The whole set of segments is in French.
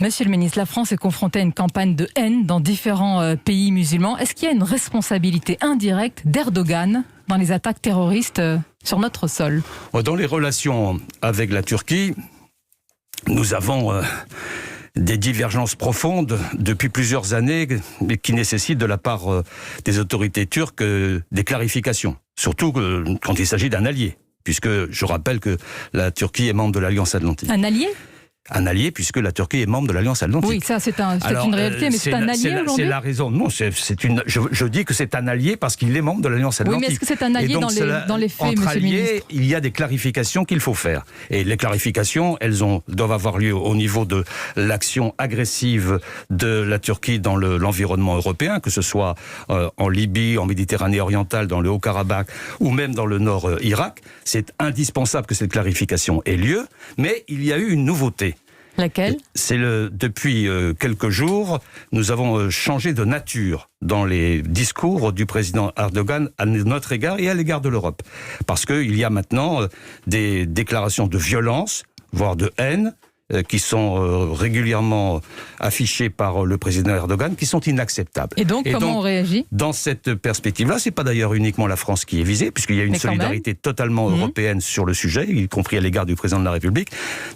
Monsieur le ministre, la France est confrontée à une campagne de haine dans différents pays musulmans. Est-ce qu'il y a une responsabilité indirecte d'Erdogan dans les attaques terroristes sur notre sol? Dans les relations avec la Turquie, nous avons des divergences profondes depuis plusieurs années qui nécessitent de la part des autorités turques des clarifications, surtout quand il s'agit d'un allié, puisque je rappelle que la Turquie est membre de l'Alliance Atlantique. Un allié ? Un allié, puisque la Turquie est membre de l'Alliance Atlantique. Oui, ça c'est une réalité, mais c'est un allié aujourd'hui. C'est la raison. Non, je dis que c'est un allié parce qu'il est membre de l'Alliance Atlantique. Oui, mais est-ce que c'est un allié dans les faits, entre monsieur le ministre ? Il y a des clarifications qu'il faut faire. Et les clarifications, doivent avoir lieu au niveau de l'action agressive de la Turquie dans l'environnement européen, que ce soit en Libye, en Méditerranée orientale, dans le Haut-Karabakh ou même dans le nord Irak. C'est indispensable que cette clarification ait lieu, mais il y a eu une nouveauté. Laquelle ? Depuis quelques jours, nous avons changé de nature dans les discours du président Erdogan à notre égard et à l'égard de l'Europe. Parce qu'il y a maintenant des déclarations de violence, voire de haine, qui sont régulièrement affichées par le président Erdogan, qui sont inacceptables. Et donc, comment on réagit ? Dans cette perspective-là, c'est pas d'ailleurs uniquement la France qui est visée, puisqu'il y a une solidarité totalement européenne sur le sujet, y compris à l'égard du président de la République.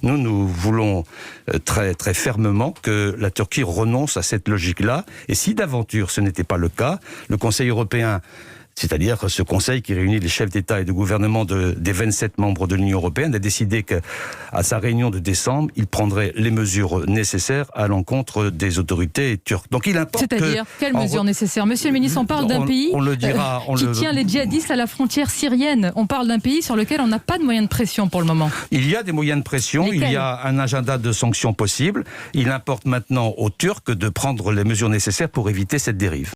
Nous voulons très, très fermement que la Turquie renonce à cette logique-là. Et si d'aventure ce n'était pas le cas, le Conseil européen, c'est-à-dire ce conseil qui réunit les chefs d'État et de gouvernement des 27 membres de l'Union européenne, a décidé qu'à sa réunion de décembre, il prendrait les mesures nécessaires à l'encontre des autorités turques. Donc il importe. C'est-à-dire, quelles mesures nécessaires ? Monsieur le ministre, on parle d'un pays qui tient les djihadistes à la frontière syrienne. On parle d'un pays sur lequel on n'a pas de moyens de pression pour le moment. Il y a des moyens de pression, il y a un agenda de sanctions possibles. Il importe maintenant aux Turcs de prendre les mesures nécessaires pour éviter cette dérive.